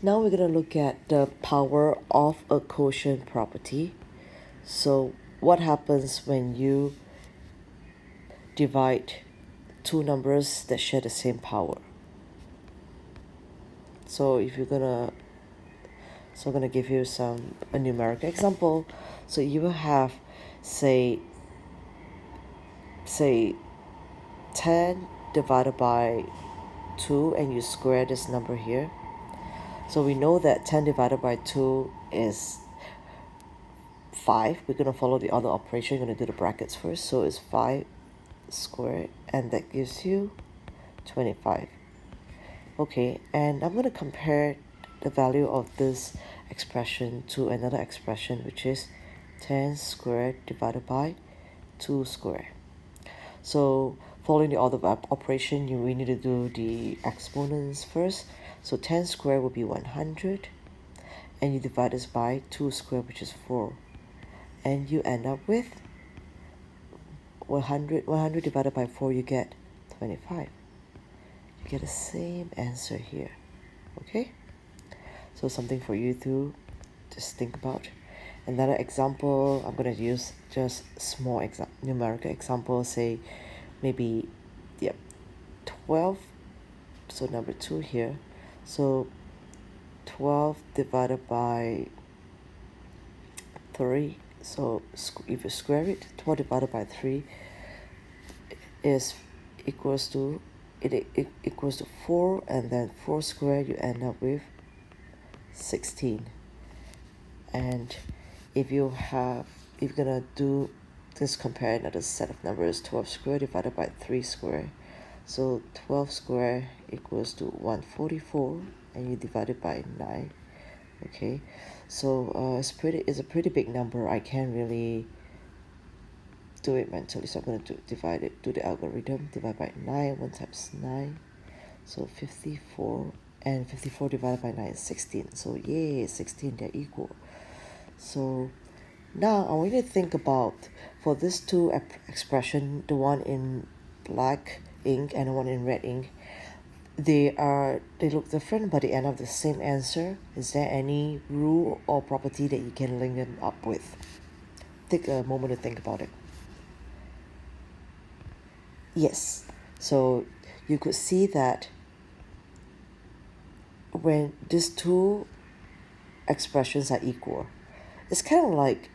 Now we're going to look at the power of a quotient property. So what happens when you divide two numbers that share the same power? So if you're gonna, I'm gonna give you a numerical example. So you will have, say 10 divided by 2, and you square this number here. So we know that 10 divided by 2 is 5. We're going to follow the other operation. We're going to do the brackets first. So it's 5 squared, and that gives you 25. Okay, and I'm going to compare the value of this expression to another expression, which is 10 squared divided by 2 squared. So following the order of operation, we need to do the exponents first. So 10 squared will be 100, and you divide this by 2 squared, which is 4. And you end up with 100 divided by 4, you get 25. You get the same answer here. Okay? So something for you to just think about. Another example, I'm going to use just small numerical example, say maybe 12. So number 2 here. So 12 divided by 3. So if you square it, 12 divided by 3 is equals to equals to 4, and then 4 squared, you end up with 16. And if you're gonna do this, compare another set of numbers, 12 squared divided by 3 squared. So 12 squared equals to 144, and you divide it by 9. Okay, so it's a pretty big number. I can't really do it mentally, so I'm going to divide it, do the algorithm, divide by 9. 1 times 9, so 54, and 54 divided by 9 is 16. So yay, 16, they're equal. So now I want you to think about, for these two expression, the one in black ink and the one in red ink, they look different, but they end up the same answer. Is there any rule or property that you can link them up with? Take a moment to think about it. Yes, so you could see that when these two expressions are equal, it's kind of like,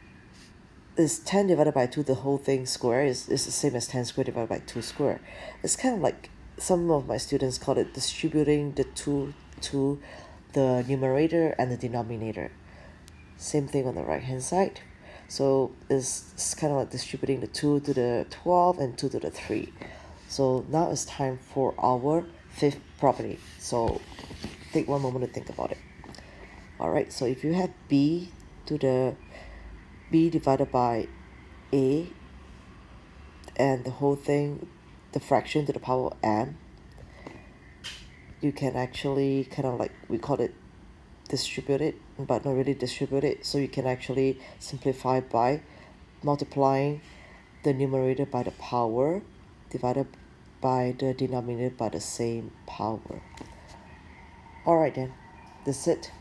is 10 divided by 2 the whole thing square is the same as 10 squared divided by 2 square. It's kind of like, some of my students call it distributing the 2 to the numerator and the denominator. Same thing on the right hand side. So it's kind of like distributing the 2 to the 12 and 2 to the 3. So now it's time for our fifth property. So take one moment to think about it. Alright, so if you have b divided by a, and the whole thing, the fraction to the power of m, you can actually kind of like, we call it distribute it, but not really distribute it. So you can actually simplify by multiplying the numerator by the power divided by the denominator by the same power. Alright then, that's it.